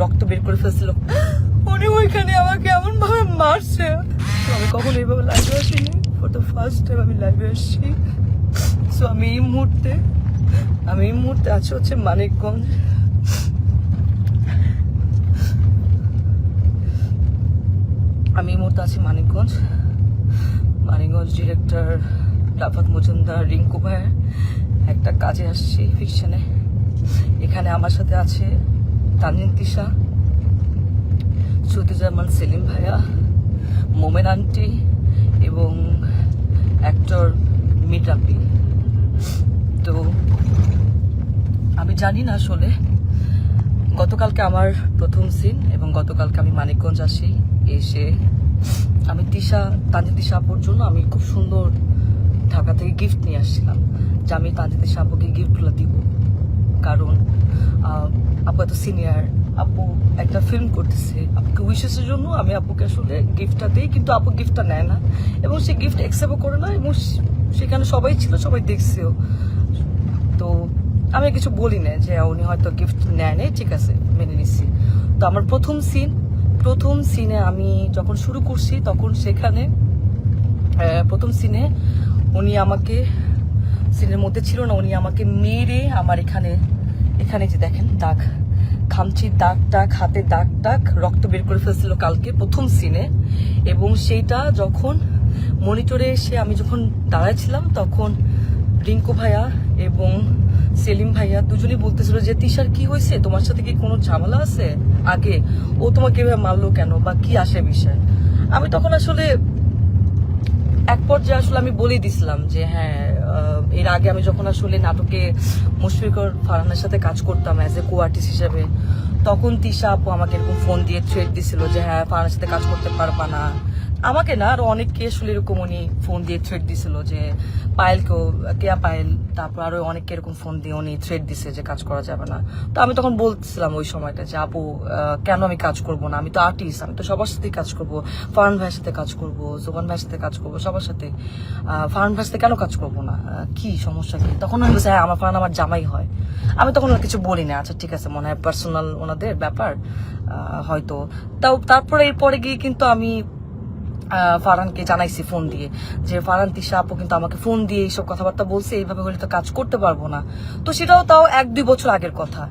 রক্ত বের করে ফেলছিল। উনি ওইখানে আমাকে এমন ভাবে মারছে। আমি কখনো এইভাবে লাইভে আসিনি, ফর দ্য ফার্স্ট টাইম আমি লাইভে আসছি। সো আমি এই মুহূর্তে আছি হচ্ছে মানিকগঞ্জ। মানিকগঞ্জ ডিরেক্টর রাফাত মজুমদার রিঙ্কু ভাইয়ের একটা কাজে আসছি ফিকশনে। এখানে আমার সাথে আছে তানজিন তিশা, সুতিজামান সেলিম ভাইয়া, মোমেন আন্টি এবং অ্যাক্টর মিটাপি। তো আমি জানি না আসলে, গতকালকে আমার প্রথম সিন এবং গতকালকে আমি মানিকগঞ্জ আসি। এসে আমি তানজিন তিশা আপুর জন্য আমি খুব সুন্দর ঢাকা থেকে গিফট নিয়ে আসছিলাম, যে আমি তানজিন তিশা আপুকে গিফটগুলো দিব। কারণ আপু এত সিনিয়র, আপু একটা ফিল্ম করতেছে, আপুকে উইশেসের জন্য আমি আপুকে আসলে গিফটটা দিই, কিন্তু আপু গিফটটা নেয় না এবং সে গিফট অ্যাকসেপ্টও করে না, এবং সেখানে সবাই ছিল, সবাই দেখছেও। তো আমি কিছু বলি না যে উনি হয়তো গিফট নেয় নেই, ঠিক আছে মেনে নিচ্ছি। তো আমার প্রথম সিনে আমি যখন শুরু করছি তখন সেখানে প্রথম সিনে উনি আমাকে, সিনের মধ্যে ছিল না, উনি আমাকে মেরে আমার এখানে যে দেখেন দাগ, খামচির দাগ হাতে দাগ রক্ত বের করে ফেলছিল কালকে প্রথম সিনে। এবং সেইটা যখন মনিটরে এসে আমি যখন দাঁড়াইছিলাম তখন রিঙ্কু ভাইয়া এবং সেলিম ভাইয়া দুজনেই বলতেছিল যে তিশার কি হয়েছে, তোমার সাথে কি কোনো ঝামেলা আছে আগে, ও তোমাকে এভাবে মারলো কেন বা কি আসে বিষয়। আমি তখন আসলে এক পর্যায়ে আসলে আমি বলে দিছিলাম যে হ্যাঁ, এর আগে আমি যখন আসলে নাটকে মুশফিকুর ফারহানের সাথে কাজ করতাম অ্যাজ এ কো আর্টিস্ট হিসেবে, তখন তিশা আপু আমাকে এরকম ফোন দিয়ে থ্রেট দিছিল যে হ্যাঁ ফারহানের সাথে কাজ করতে পারবা না। আমাকে না, আরো অনেককে আসলে এরকম উনি ফোন দিয়ে থ্রেট দিছিল, যে পায়েলকেও, কেয়া পায়েল, তারপর আরো অনেককে এরকম ফোন দিয়ে উনি থ্রেট দিছে যে কাজ করা যাবে না। তো আমি তখন বলছিলাম ওই সময়টা যে আপু কেন আমি কাজ করব না, আমি তো আর্টিস্ট, আমি তো সবার সাথেই কাজ করব, ফারহান ভাইয়ের সাথে কাজ করব, জোবান ভাইয়ের সাথে কাজ করব, সবার সাথে। ফারহান ভাইয়ের সাথে কেন কাজ করব না, কি সমস্যা কি? তখন আমি বলছি হ্যাঁ আমার ফারহান আমার জামাই হয়। আমি তখন কিছু বলি না, আচ্ছা ঠিক আছে মনে হয় পার্সোনাল ওনাদের ব্যাপার হয়তো। তারপরে এরপরে গিয়ে কিন্তু আমি ফারহানকে জানাইছি ফোন দিয়ে যে ফারহান তিশা আপু কিন্তু আমাকে ফোন দিয়ে এইসব কথাবার্তা বলছে, এইভাবে হলে তো কাজ করতে পারবো না। তো সেটাও তাও 1-2 বছর আগের কথা।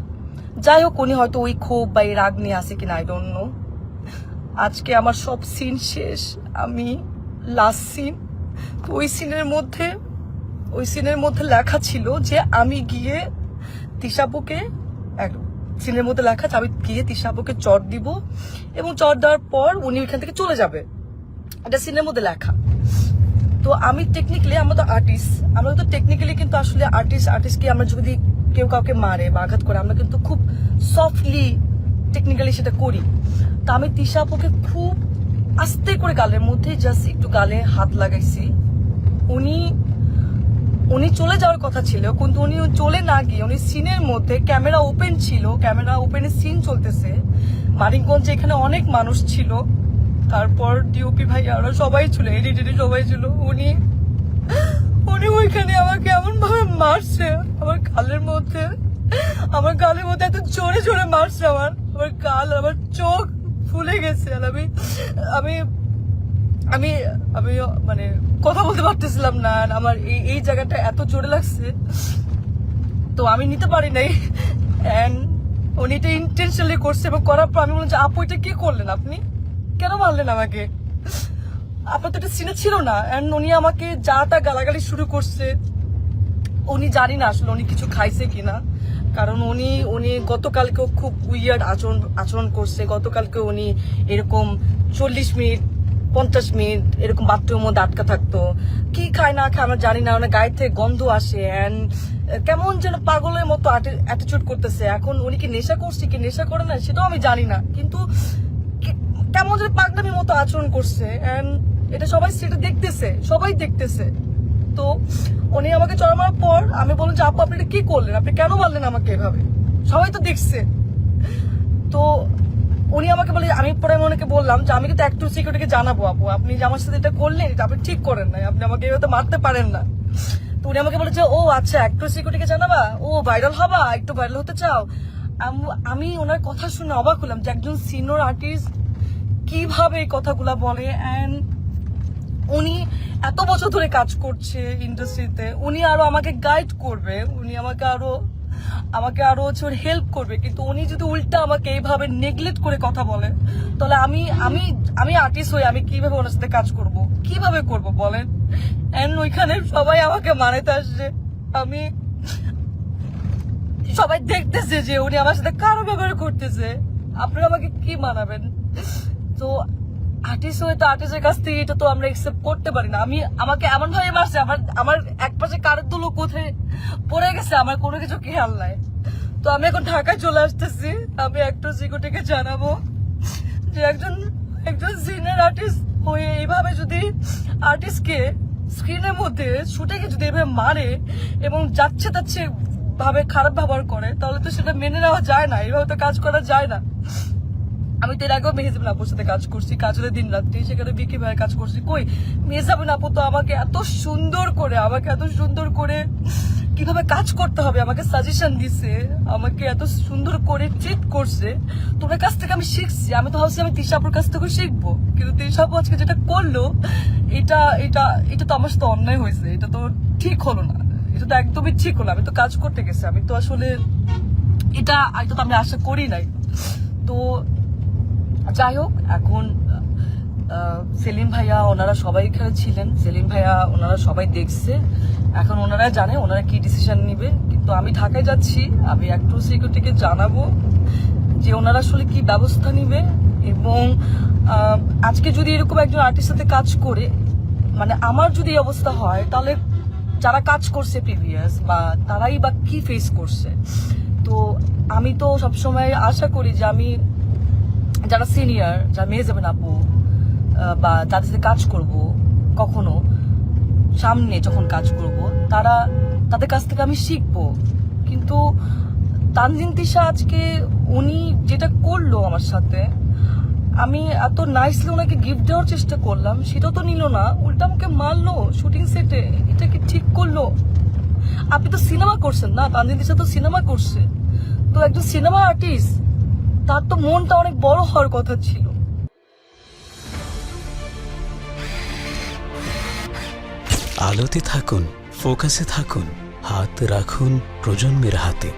যাই হোক, উনি হয়তো ওই ক্ষোভ বা এই রাগ নিয়ে আসে কিনা আই ডোন্ট নো। আজকে আমার সব সিন শেষ, আমি লাস্ট সিন। তো ওই সিনের মধ্যে লেখা ছিল যে আমি গিয়ে তিশাপুকে, সিনের মধ্যে লেখা আমি গিয়ে তিশাপুকে চট দিব এবং চট দেওয়ার পর উনি ওইখান থেকে চলে যাবে, এটা সিনের মধ্যে লেখা। তো আমি টেকনিক্যালি, আমরা তো টেকনিক্যালি কিন্তু আসলে আর্টিস্টকে আমরা যদি কেউ কাউকে মারে বা আঘাত করে আমরা কিন্তু খুব সফটলি টেকনিক্যালি সেটা করি। তো আমি তিশা আপুকে খুব আস্তে করে গালের মধ্যে জাস্ট একটু গালে হাত লাগাইছি। উনি চলে যাওয়ার কথা ছিল, কিন্তু উনি চলে না গিয়ে উনি সিনের মধ্যে, ক্যামেরা ওপেন ছিল, ক্যামেরা ওপেনের সিন চলতেছে মানিকগঞ্জে, এখানে অনেক মানুষ ছিল, তারপর ডিওপি ভাই আরো সবাই ছিল, এডিটর সবাই ছিল। উনি ওইখানে আমাকে এমন ভাবে মারছে আমার গালের মধ্যে এত জোরে জোরে মারছে, আমার গাল, আমার চোখ ফুলে গেছে। আর আমি আমি আমি মানে কথা বলতে পারতেছিলাম না, আমার এই জায়গাটা এত জোরে লাগছে, তো আমি নিতে পারি নাই। এন্ড উনি এটা ইন্টেনশনালি করছে, এবং করার পর আমি বললাম যে আপু এটা কি করলেন, আপনি কেন মারলেন আমাকে, আপনার তো এটা সিনে ছিল না। এন্ড উনি আমাকে যা তা গালাগালি শুরু করছে। উনি জানি না আসলে উনি কিছু খাইছে কিনা, কারণ উনি গতকালকেও খুব উইয়ার্ড আচরণ করছে। গতকালকে উনি এরকম 40 মিনিট 50 মিনিট এরকম বাথরুমের মধ্যে আটকা থাকতো, কি খায় না খায় আমরা জানি না, ওনার গায়ে থেকে গন্ধ আসে, এন্ড কেমন যেন পাগলের মতো অ্যাটিটিউড করতেছে। এখন উনি কি নেশা করছে কি নেশা করে না সেটাও আমি জানি না, কিন্তু কেমন যেন পাগলামির মতো আচরণ করছে, এন্ড এটা সবাই দেখতেছে। তো উনি আমাকে চড়া মারার পর আমি বললাম যে আপু আপনি এটা কি করলেন, আপনি কেন মারলেন আমাকে এভাবে, সবাই তো দেখছে। তো উনি আমাকে বলে, আমি পরে ওনাকে বললাম যে আমি কিন্তু অ্যাক্টর সিকিউরিটিকে জানাবো আপু, আপনি যে আমার সাথে এটা করলেন এটা আপনি ঠিক করেন নাই, আপনি আমাকে এভাবে মারতে পারেন না। তো উনি আমাকে বলে যে ও আচ্ছা অ্যাক্টর সিকিউরিটিকে জানাবা, ও ভাইরাল হবা, একটু ভাইরাল হতে চাও। আমি ওনার কথা শুনে অবাক হলাম যে একজন সিনিয়র আর্টিস্ট কিভাবে এই কথাগুলা বলে। অ্যান্ড উনি এত বছর ধরে কাজ করছে ইন্ডাস্ট্রিতে, উনি আরো আমাকে গাইড করবে, উনি আমাকে আরো হচ্ছে হেল্প করবে, কিন্তু উনি যদি উল্টা আমাকে এইভাবে নেগলেক্ট করে কথা বলে, তাহলে আমি আর্টিস্ট হয়ে আমি কিভাবে ওনার সাথে কাজ করব, কিভাবে করব বলেন। এন্ড ওইখানে সবাই আমাকে মানাতে আসছে, আমি সবাই দেখতেছে যে উনি আমার সাথে কারো ব্যবহার করতেছে, আপনারা আমাকে কি মানাবেন? তো আর্টিস্ট হয়ে তো আর্টিস্টের কাছ থেকে এটা তো আমরা একসেপ্ট করতে পারি না। আমাকে এমন ভাবে মারছে, আমার এক পাশে কারের দুলো কোথায় পড়ে গেছে, আমার কোনো কিছু খেয়াল নাই। তো আমি এখন ঢাকায় চলে আসতেছি, আমি অ্যাক্টর সিকিউরিটিকে জানাবো যে একজন সিনিয়র আর্টিস্ট হয়ে এইভাবে যদি আর্টিস্টকে স্ক্রিনের মধ্যে শুটে যদি এভাবে মারে এবং যাচ্ছে ভাবে খারাপ ব্যবহার করে, তাহলে তো সেটা মেনে নেওয়া যায় না, এইভাবে তো কাজ করা যায় না। আমি তো এর আগেও মেহজাবিন আপুর সাথে কাজ করছি, কাজলের দিন রাত্রি, সেখানে বিকি ভাইয়ের কাজ করছি। কই মেহজাবিন আপু তো আমাকে এত সুন্দর করে কিভাবে কাজ করতে হবে আমাকে সাজেশন দিছে, আমাকে এত সুন্দর করে ট্রিট করছে। তোমার কাছ থেকে আমি শিখছি, আমি তো ভাবছি আমি তিশা আপুর কাছ থেকে শিখবো, কিন্তু তিশা আপু আজকে যেটা করলো এটা এটা এটা তো আমার সাথে অন্যায় হয়েছে, এটা তো ঠিক হলো না, এটা তো একদমই ঠিক হলো। আমি তো কাজ করতে গেছি, আমি তো আসলে এটা তো আমি আশা করি নাই। তো যাই হোক, এখন সেলিম ভাইয়া ওনারা সবাই এখানে ছিলেন, সেলিম ভাইয়া ওনারা সবাই দেখছে, এখন ওনারা জানে ওনারা কি ডিসিশন নিবে। কিন্তু আমি ঢাকায় যাচ্ছি, আমি একটু সিকিউরিটিকে জানাবো যে ওনারা আসলে কি ব্যবস্থা নিবে। এবং আজকে যদি এরকম একজন আর্টিস্টের সাথে কাজ করে, মানে আমার যদি এই অবস্থা হয়, তাহলে যারা কাজ করছে প্রিভিয়াস বা তারাই বা কি ফেস করছে। তো আমি তো সবসময় আশা করি যে আমি যারা সিনিয়র, যারা মেহজাবিন আপু বা যাদের সাথে কাজ করব, কখনো সামনে যখন কাজ করব, তাদের কাছ থেকে আমি শিখবো। কিন্তু তানজিন তিশা আজকে উনি যেটা করলো আমার সাথে, আমি এত নাইসলি ওনাকে গিফট দেওয়ার চেষ্টা করলাম, সেটাও তো নিল না, উল্টা আমাকে মারলো শুটিং সেটে। এটা কি ঠিক করলো? আপনি তো সিনেমা করছেন না, তানজিন তিশা তো সিনেমা করছে, তো একজন সিনেমা আর্টিস্ট, তার তো মনটা অনেক বড় হওয়ার কথা ছিল। আলোতে থাকুন, ফোকাসে থাকুন, হাত রাখুন প্রজন্মের হাতে।